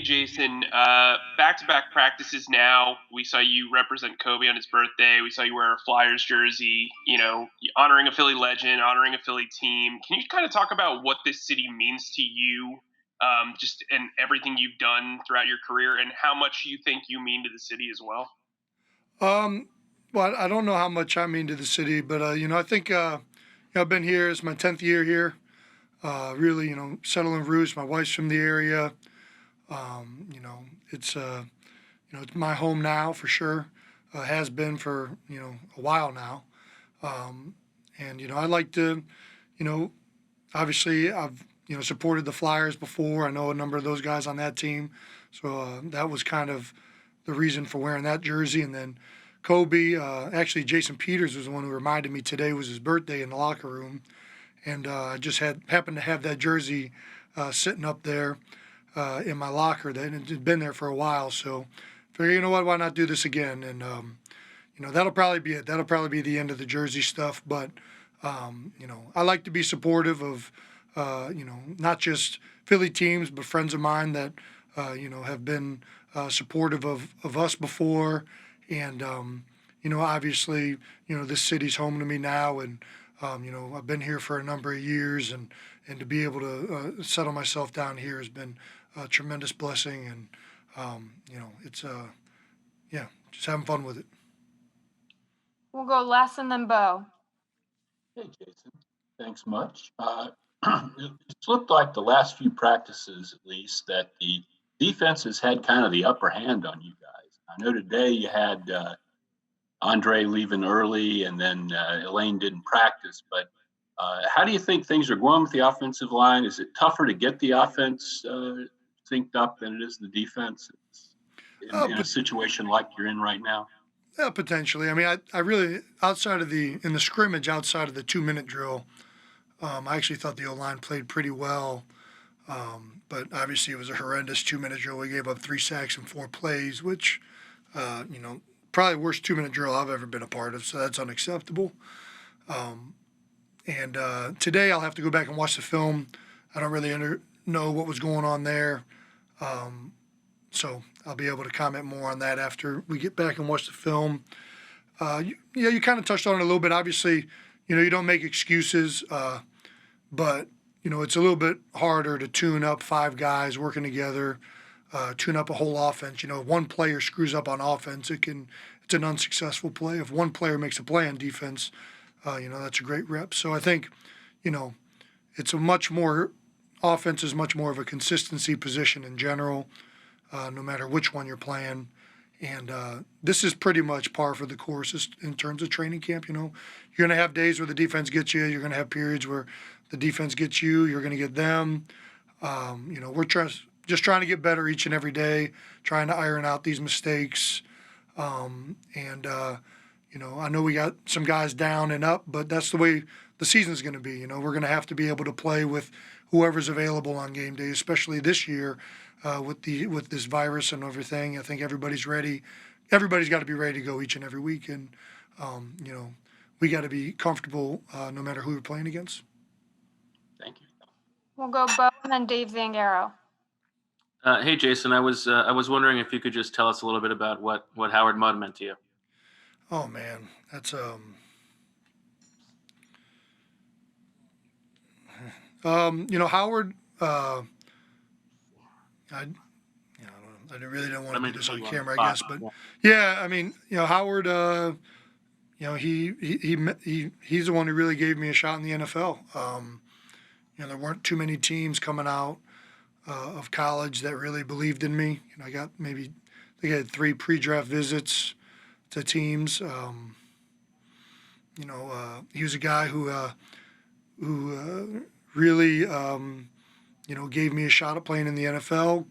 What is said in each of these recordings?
Jason. Back-to-back practices now. We saw you represent Kobe on his birthday. We saw you wear a Flyers jersey. Honoring a Philly legend, honoring a Philly team. Can you kind of talk about what this city means to you, just and everything you've done throughout your career, and how much you think you mean to the city as well? Um, well, I don't know how much I mean to the city, but I think I've been here. It's my 10th year here. Really, settling roots. My wife's from the area. Um, you know, it's it's my home now for sure. Has been for a while now. Um, and I like to, you know, obviously I've supported the Flyers before. I know a number of those guys on that team, so that was kind of the reason for wearing that jersey. And then Kobe, actually Jason Peters was the one who reminded me today was his birthday in the locker room, and I just happened to have that jersey sitting up there in my locker that had been there for a while. So figure, what, why not do this again? And that'll probably be it. That'll probably be the end of the jersey stuff. But I like to be supportive of not just Philly teams, but friends of mine that have been supportive of us before. And obviously, this city's home to me now, and I've been here for a number of years, and to be able to settle myself down here has been a tremendous blessing. And it's yeah, just having fun with it. We'll go Les and then Bo. Hey, Jason. Thanks much. It's looked like the last few practices, at least, that the defense has had kind of the upper hand on you guys. I know today you had Andre leaving early, and then Elaine didn't practice. But how do you think things are going with the offensive line? Is it tougher to get the offense synced up than it is the defense in a situation like you're in right now? Yeah, potentially. I mean, I really, in the scrimmage, outside of the 2-minute drill, I actually thought the O-line played pretty well. But obviously it was a horrendous 2-minute drill. We gave up 3 sacks and 4 plays, which, probably worst 2-minute drill I've ever been a part of. So that's unacceptable. And today I'll have to go back and watch the film. I don't really know what was going on there. So I'll be able to comment more on that after we get back and watch the film. You kind of touched on it a little bit. Obviously, you don't make excuses, but it's a little bit harder to tune up 5 guys working together, tune up a whole offense. If one player screws up on offense, it's an unsuccessful play. If one player makes a play on defense, that's a great rep. So I think, it's offense is much more of a consistency position in general. No matter which one you're playing. And this is pretty much par for the course in terms of training camp. You're going to have days where the defense gets you. You're going to have periods where the defense gets you. You're going to get them. We're just trying to get better each and every day, trying to iron out these mistakes. I know we got some guys down and up, but that's the way the season's going to be. We're going to have to be able to play with whoever's available on game day, especially this year. With this virus and everything, I think everybody's ready. Everybody's got to be ready to go each and every week, and we got to be comfortable no matter who we're playing against. Thank you. We'll go Bo and then Dave Zangaro. Hey, Jason. I was wondering if you could just tell us a little bit about what Howard Mudd meant to you. Oh man, that's Howard. I really don't want to do this on camera, I guess, but yeah, I mean, Howard, he's the one who really gave me a shot in the NFL. There weren't too many teams coming out of college that really believed in me. I got I think I had 3 pre-draft visits to teams. He was a guy who really, gave me a shot at playing in the NFL.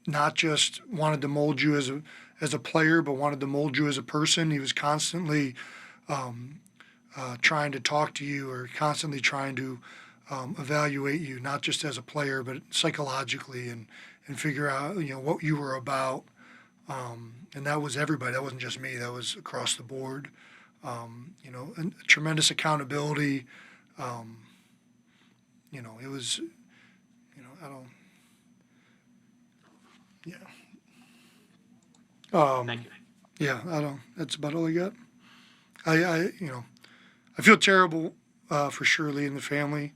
Not just wanted to mold you as a player, but wanted to mold you as a person. He was constantly trying to talk to you, or constantly trying to evaluate you, not just as a player, but psychologically, and figure out what you were about. And that was everybody. That wasn't just me. That was across the board. And tremendous accountability. It was, Yeah. Thank you. Yeah, that's about all I got. I feel terrible for Shirley and the family.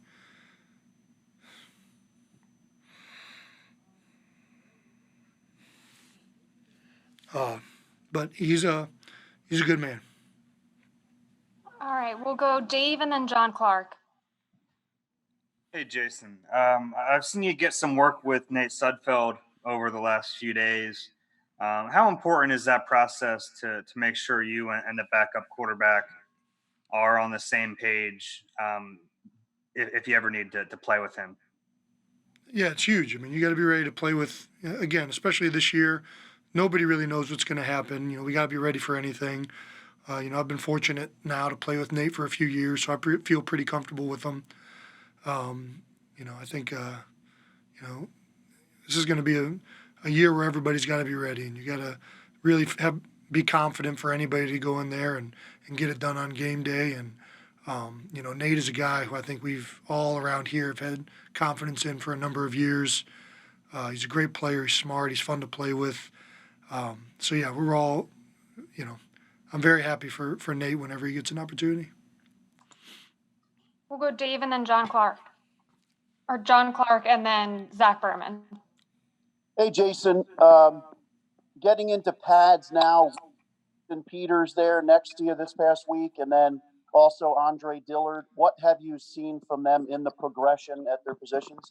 But he's a good man. All right, we'll go Dave and then John Clark. Hey, Jason. I've seen you get some work with Nate Sudfeld over the last few days. How important is that process to make sure you and the backup quarterback are on the same page if you ever need to play with him? Yeah, it's huge. I mean, you got to be ready to play with, again, especially this year. Nobody really knows what's going to happen. We got to be ready for anything. I've been fortunate now to play with Nate for a few years, so I feel pretty comfortable with him. I think, this is going to be a year where everybody's got to be ready, and you got to really be confident for anybody to go in there and get it done on game day. And Nate is a guy who I think we've all around here have had confidence in for a number of years. He's a great player. He's smart. He's fun to play with. So yeah, we're all, I'm very happy for Nate whenever he gets an opportunity. We'll go Dave and then John Clark. Or John Clark and then Zach Berman. Hey, Jason. Getting into pads now, and Peters there next to you this past week, and then also Andre Dillard. What have you seen from them in the progression at their positions?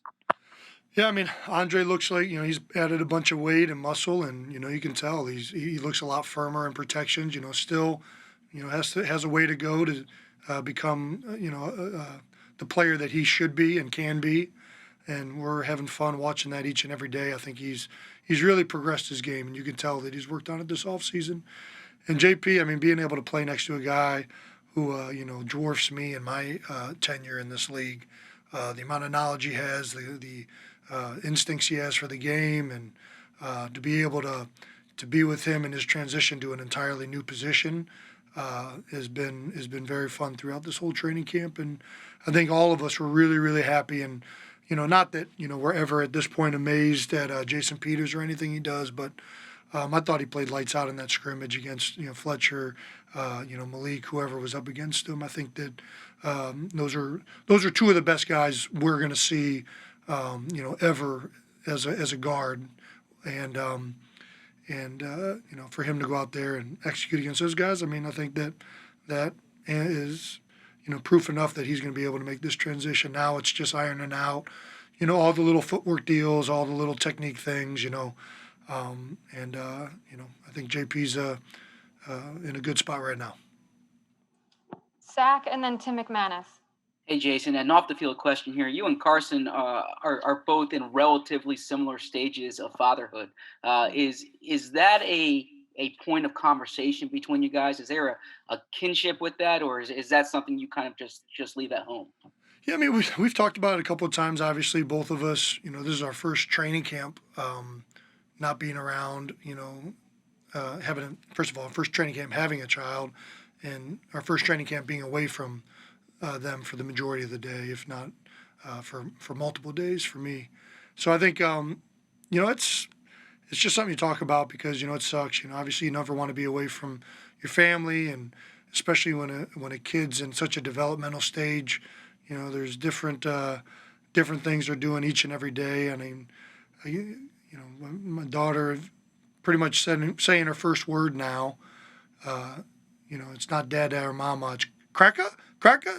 Yeah, I mean, Andre looks like, he's added a bunch of weight and muscle, and, you can tell he looks a lot firmer in protections, still, has a way to go to become, the player that he should be and can be. And we're having fun watching that each and every day. I think he's really progressed his game, and you can tell that he's worked on it this offseason. And JP, I mean, being able to play next to a guy who, dwarfs me in my tenure in this league, the amount of knowledge he has, the instincts he has for the game, and to be able to be with him in his transition to an entirely new position has been very fun throughout this whole training camp. And I think all of us were really, really happy. And not that we're ever at this point amazed at Jason Peters or anything he does, but I thought he played lights out in that scrimmage against Fletcher, Malik, whoever was up against him. I think that those are two of the best guys we're going to see, ever as a guard, and for him to go out there and execute against those guys, I mean, I think that is proof enough that he's going to be able to make this transition. Now it's just ironing out, all the little footwork deals, all the little technique things, I think JP's in a good spot right now. Zach and then Tim McManus. Hey, Jason, an off-the-field question here. You and Carson are both in relatively similar stages of fatherhood. Is that a point of conversation between you guys? Is there a kinship with that, or is that something you kind of just leave at home? Yeah, I mean, we've talked about it a couple of times. Obviously, both of us, this is our first training camp, not being around, first training camp having a child, and our first training camp being away from them for the majority of the day, if not for multiple days for me. So I think, it's just something you talk about because, it sucks. Obviously you never want to be away from your family, and especially when a kid's in such a developmental stage, there's different things they're doing each and every day. I mean, my daughter pretty much saying her first word now. It's not dada or mama, it's cracker.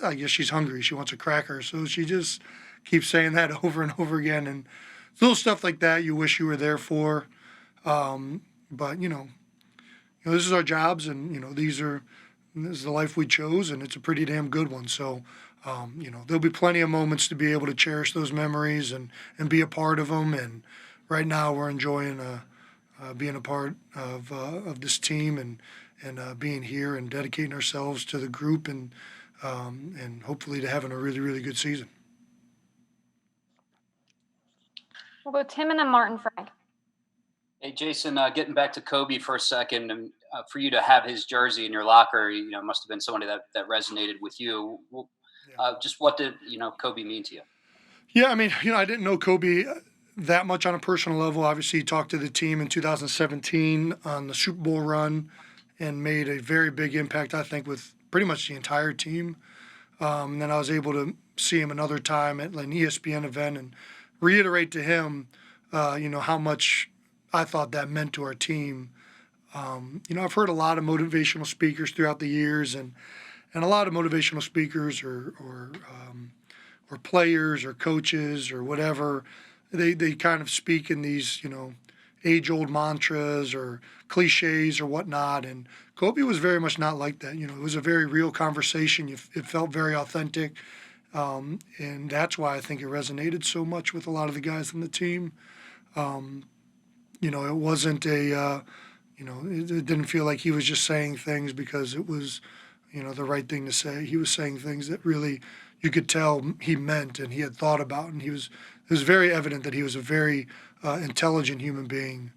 I guess she's hungry. She wants a cracker. So she just keeps saying that over and over again. And little stuff like that you wish you were there for. But, this is our jobs, and, this is the life we chose, and it's a pretty damn good one. So, there'll be plenty of moments to be able to cherish those memories and be a part of them. And right now we're enjoying being a part of this team and being here and dedicating ourselves to the group and hopefully to having a really, really good season. We'll go Tim and then Martin Frank. Hey, Jason, getting back to Kobe for a second, and for you to have his jersey in your locker, must have been somebody that resonated with you. Just what did, Kobe mean to you? Yeah, I mean, I didn't know Kobe that much on a personal level. Obviously, he talked to the team in 2017 on the Super Bowl run and made a very big impact, I think, with pretty much the entire team. Then I was able to see him another time at an ESPN event and reiterate to him, how much I thought that meant to our team. I've heard a lot of motivational speakers throughout the years, and a lot of motivational speakers or players or coaches or whatever, they kind of speak in these, age-old mantras or cliches or whatnot. And Kobe was very much not like that. It was a very real conversation. It felt very authentic. And that's why I think it resonated so much with a lot of the guys on the team. It wasn't it didn't feel like he was just saying things because it was, the right thing to say. He was saying things that really you could tell he meant and he had thought about. And it was very evident that he was a very intelligent human being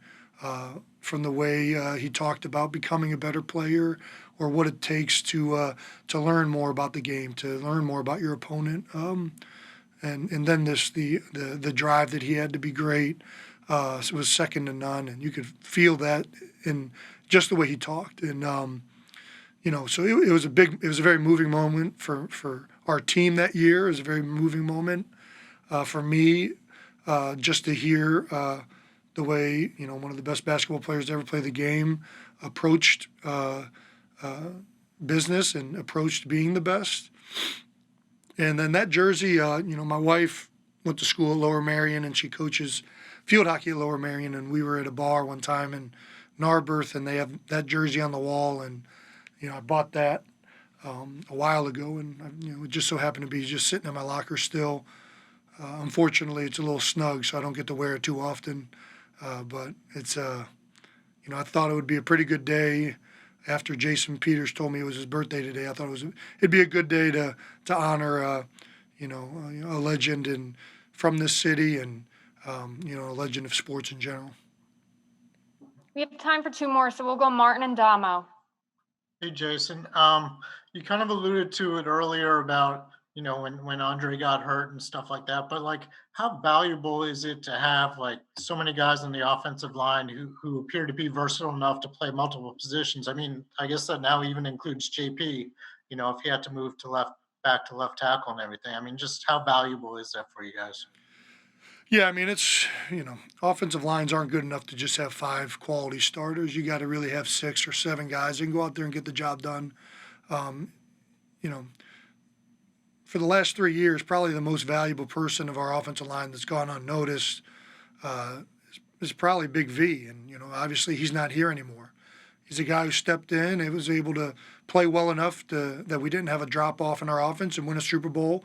from the way he talked about becoming a better player or what it takes to learn more about the game, to learn more about your opponent. And then the drive that he had to be great was second to none. And you could feel that in just the way he talked. And, so it was a very moving moment for our team that year. It was a very moving moment for me just to hear the way, one of the best basketball players to ever play the game approached business and approached being the best. And then that jersey, my wife went to school at Lower Merion and she coaches field hockey at Lower Merion. And we were at a bar one time in Narberth and they have that jersey on the wall. And, I bought that a while ago and, it just so happened to be just sitting in my locker still. Unfortunately, it's a little snug, so I don't get to wear it too often. But it's, I thought it would be a pretty good day. After Jason Peters told me it was his birthday today, I thought it'd be a good day to honor, a legend and from this city and, a legend of sports in general. We have time for two more, so we'll go Martin and Damo. Hey, Jason. You kind of alluded to it earlier about, when Andre got hurt and stuff like that, but how valuable is it to have so many guys on the offensive line who appear to be versatile enough to play multiple positions? I mean, I guess that now even includes JP, if he had to move back to left tackle and everything. I mean, just how valuable is that for you guys? Yeah, I mean, it's, offensive lines aren't good enough to just have 5 quality starters. You got to really have 6 or 7 guys that can go out there and get the job done. For the last 3 years, probably the most valuable person of our offensive line that's gone unnoticed is probably Big V. And, obviously he's not here anymore. He's a guy who stepped in and was able to play well enough that we didn't have a drop-off in our offense and win a Super Bowl.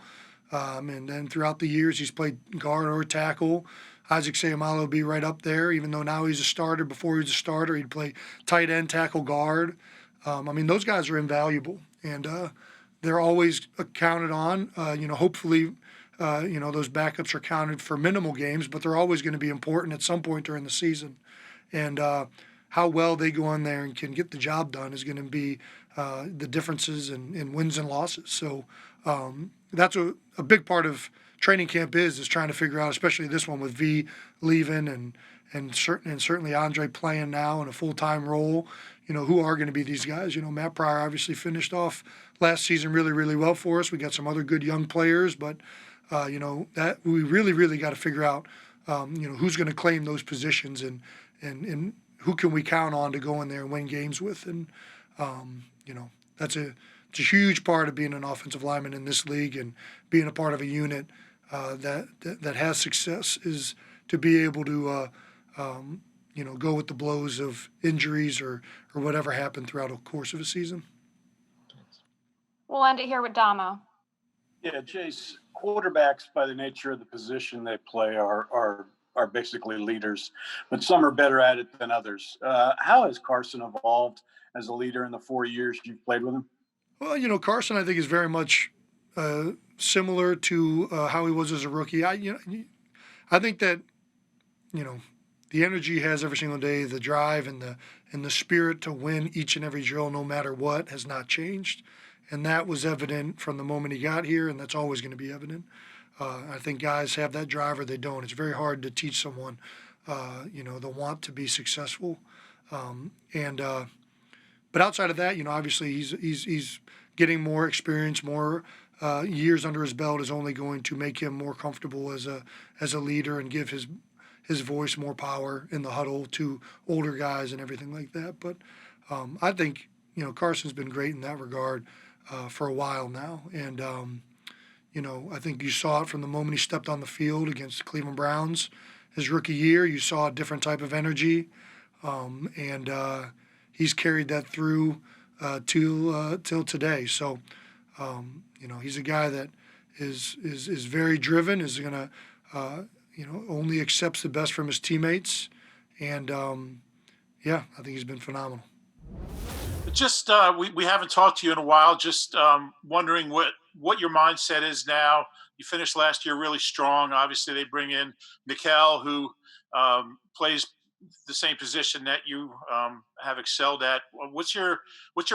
And then throughout the years, he's played guard or tackle. Isaac Seumalo will be right up there, even though now he's a starter. Before he was a starter, he'd play tight end, tackle, guard. Those guys are invaluable. And they're always counted on. Hopefully, those backups are counted for minimal games, but they're always going to be important at some point during the season. And how well they go in there and can get the job done is going to be the differences in wins and losses. So that's a big part of training camp is trying to figure out, especially this one with V leaving and certainly Andre playing now in a full-time role. Who are going to be these guys? Matt Pryor obviously finished off last season really, really well for us. We got some other good young players, but that we really, really got to figure out, who's going to claim those positions and who can we count on to go in there and win games with. And it's a huge part of being an offensive lineman in this league and being a part of a unit that has success is to be able to go with the blows of injuries or whatever happened throughout the course of a season. We'll end it here with Damo. Yeah, Jace, quarterbacks by the nature of the position they play are basically leaders, but some are better at it than others. How has Carson evolved as a leader in the 4 years you've played with him? Well, Carson, I think, is very much similar to how he was as a rookie. I think that, the energy he has every single day, the drive and the spirit to win each and every drill, no matter what, has not changed. And that was evident from the moment he got here, and that's always going to be evident. I think guys have that drive or they don't. It's very hard to teach someone, the want to be successful. But outside of that, obviously he's getting more experience, more years under his belt is only going to make him more comfortable as a leader and give his voice more power in the huddle to older guys and everything like that. But I think Carson's been great in that regard for a while now, and I think you saw it from the moment he stepped on the field against the Cleveland Browns. His rookie year, you saw a different type of energy, and he's carried that through till today. So, he's a guy that is very driven, is going to, only accepts the best from his teammates. And, I think he's been phenomenal. Just we haven't talked to you in a while. Just wondering what your mindset is now. You finished last year really strong. Obviously, they bring in Nickel, who plays the same position that you have excelled at. What's your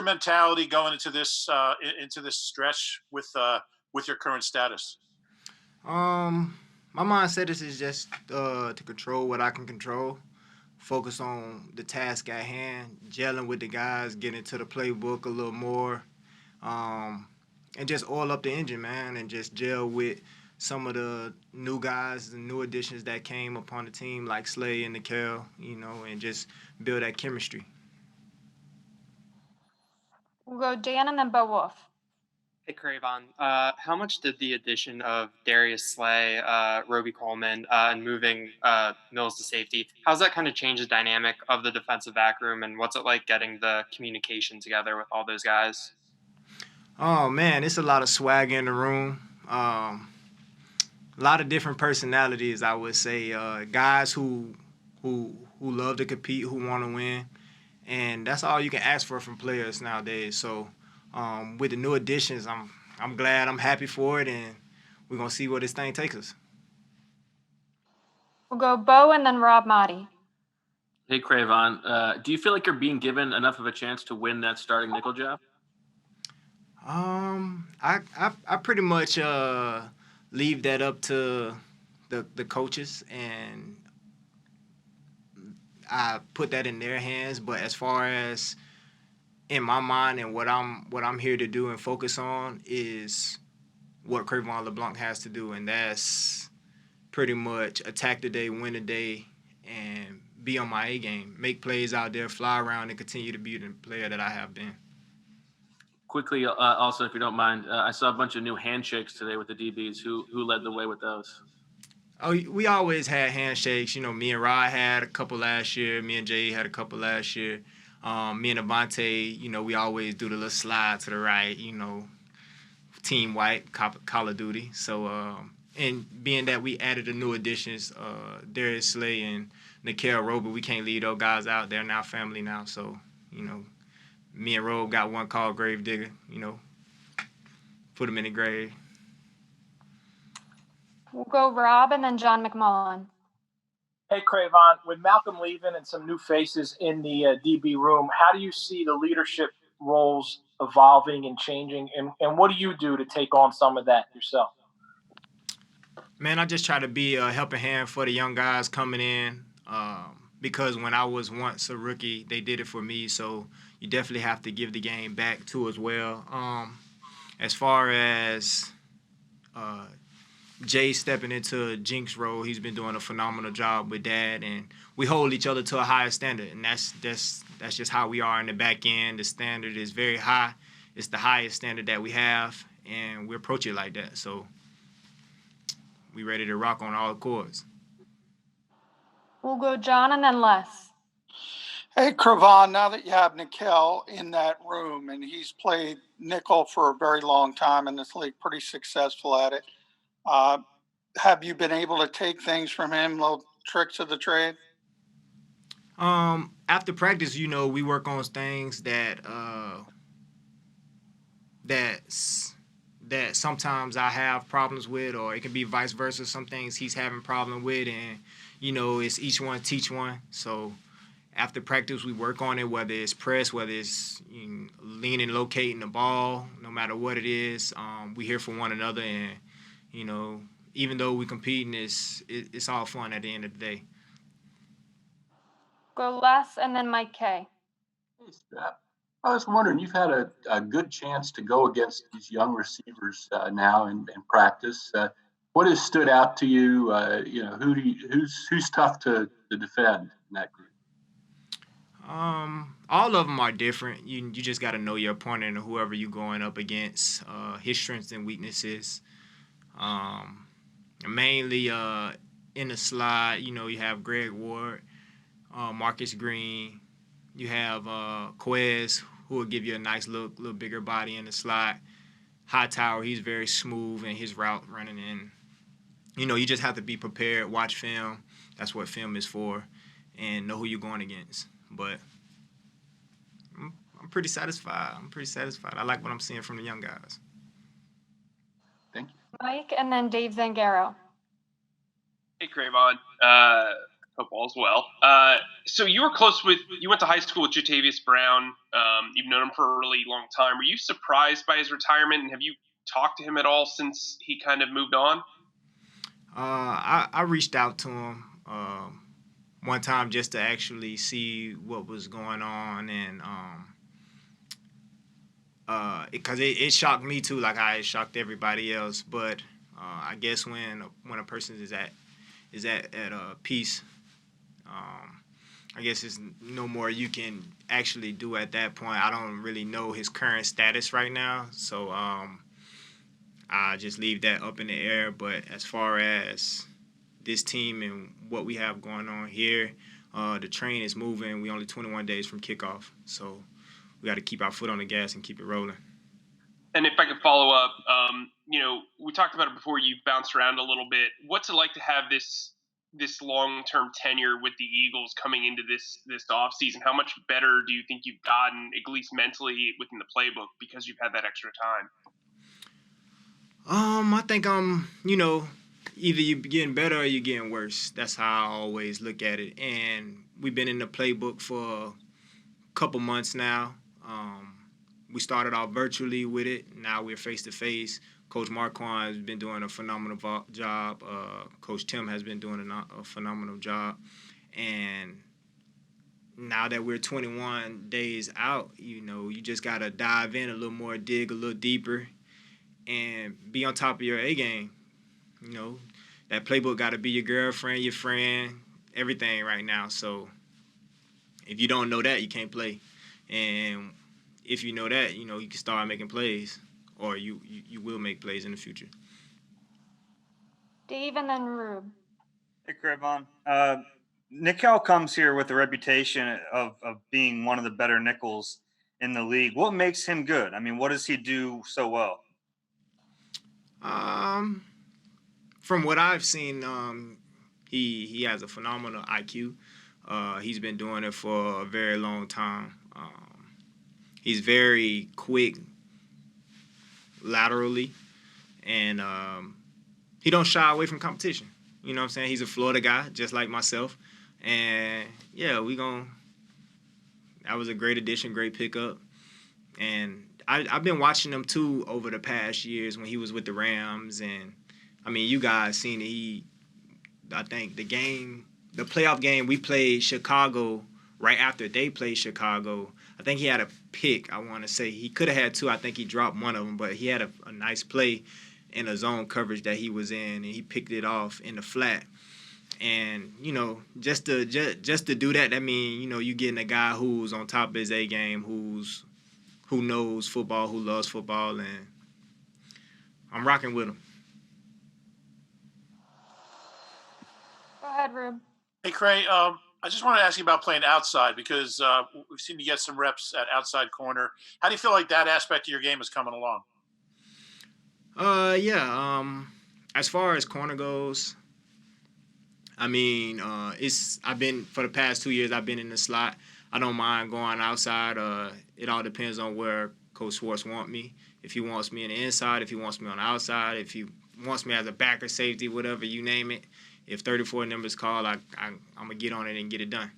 mentality going into this stretch with your current status? My mindset is just to control what I can control, focus on the task at hand, gelling with the guys, getting into the playbook a little more, and just oil up the engine, man, and just gel with some of the new guys, the new additions that came upon the team, like Slay and Nickel, and just build that chemistry. We'll go Dan and then Bo Wolf. Hey, Cre'Von. How much did the addition of Darius Slay, Roby Coleman, and moving Mills to safety, how's that kind of change the dynamic of the defensive back room, and what's it like getting the communication together with all those guys? Oh, man, it's a lot of swag in the room. A lot of different personalities, I would say. Guys who love to compete, who want to win, and that's all you can ask for from players nowadays. So with the new additions, I'm glad, I'm happy for it, and we're gonna see where this thing takes us. We'll go Bo and then Rob Motti. Hey, Cre'Von, do you feel like you're being given enough of a chance to win that starting nickel job? I pretty much leave that up to the coaches, and I put that in their hands. But as far as in my mind and what I'm here to do and focus on is what Cre'Von LeBlanc has to do, and that's pretty much attack the day, win the day, and be on my A game, make plays out there, fly around, and continue to be the player that I have been. Quickly, also, if you don't mind, I saw a bunch of new handshakes today with the DBs. Who led the way with those? Oh, we always had handshakes. Me and Rod had a couple last year. Me and Jay had a couple last year. Me and Avante, we always do the little slide to the right, team white, Call of Duty. So, and being that we added the new additions, Darius Slay and Nickel Roby, we can't leave those guys out. They're now family now. So, me and Robe got one called Grave Digger, put him in the grave. We'll go Rob and then John McMullen. Hey, Cre'Von, with Malcolm leaving and some new faces in the DB room, how do you see the leadership roles evolving and changing, and what do you do to take on some of that yourself? Man, I just try to be a helping hand for the young guys coming in, because when I was once a rookie, they did it for me, so you definitely have to give the game back too as well. As far as Jay stepping into Jink's role, he's been doing a phenomenal job with that, and we hold each other to a higher standard, and that's just how we are in the back end. The standard is very high. It's the highest standard that we have, and we approach it like that. So we ready to rock on all chords. We'll go John and then Les. Hey, Cre'Von, now that you have Nickel in that room, and he's played nickel for a very long time in this league, pretty successful at it, have you been able to take things from him, little tricks of the trade? After practice, we work on things that sometimes I have problems with, or it can be vice versa. Some things he's having problem with, and it's each one teach one. So after practice, we work on it, whether it's press, whether it's leaning, locating the ball, no matter what it is. We here for one another, and even though we're competing, it's all fun at the end of the day. Go Les and then Mike K. Hey, Strap. I was wondering, you've had a good chance to go against these young receivers now in practice. What has stood out to you? Who's tough to defend in that group? All of them are different. You just got to know your opponent and whoever you're going up against, his strengths and weaknesses. Mainly in the slot, you have Greg Ward, Marcus Green. You have Quez, who will give you a nice little bigger body in the slot. Hightower, he's very smooth in his route running in. You just have to be prepared, watch film. That's what film is for, and know who you're going against. But I'm pretty satisfied. I like what I'm seeing from the young guys. Thank you. Mike and then Dave Zangaro. Hey, Cre'Von. Hope all's well. So you went to high school with Jatavius Brown. You've known him for a really long time. Were you surprised by his retirement, and have you talked to him at all since he kind of moved on? I reached out to him one time just to actually see what was going on, and because it shocked me too, like how it shocked everybody else. But I guess when a person is at peace, I guess there's no more you can actually do at that point. I don't really know his current status right now, so I just leave that up in the air. But as far as this team and what we have going on here, the train is moving. We're only 21 days from kickoff, so we got to keep our foot on the gas and keep it rolling. And if I could follow up, we talked about it before. You bounced around a little bit. What's it like to have this long-term tenure with the Eagles coming into this offseason? How much better do you think you've gotten, at least mentally, within the playbook because you've had that extra time? I think either you're getting better or you're getting worse. That's how I always look at it. And we've been in the playbook for a couple months now. We started off virtually with it. Now we're face-to-face. Coach Marquand has been doing a phenomenal job. Coach Tim has been doing a phenomenal job. And now that we're 21 days out, you just got to dive in a little more, dig a little deeper, and be on top of your A game. That playbook got to be your girlfriend, your friend, everything right now. So if you don't know that, you can't play. And if you know that, you can start making plays, or you will make plays in the future. Dave and then Rube. Hey, Cre'Von. Nickel comes here with a reputation of being one of the better nickels in the league. What makes him good? I mean, what does he do so well? From what I've seen, he has a phenomenal IQ. He's been doing it for a very long time. He's very quick laterally, and he don't shy away from competition. You know what I'm saying? He's a Florida guy, just like myself. And, yeah, that was a great addition, great pickup. And I've been watching him, too, over the past years when he was with the Rams. And, you guys seen it. I think the playoff game, we played Chicago right after they played Chicago. I think he had a pick, I want to say. He could have had two. I think he dropped one of them. But he had a nice play in a zone coverage that he was in, and he picked it off in the flat. And, just to do that means, you're getting a guy who's on top of his A game, who knows football, who loves football, and I'm rocking with him. Go ahead, Rube. Hey, Cray, I just want to ask you about playing outside because we've seen you get some reps at outside corner. How do you feel like that aspect of your game is coming along? As far as corner goes, I've been for the past 2 years. I've been in the slot. I don't mind going outside. It all depends on where Coach Schwartz wants me. If he wants me in the inside, if he wants me on the outside, if he wants me as a backer, safety, whatever you name it. If 34 numbers call, I'm gonna get on it and get it done.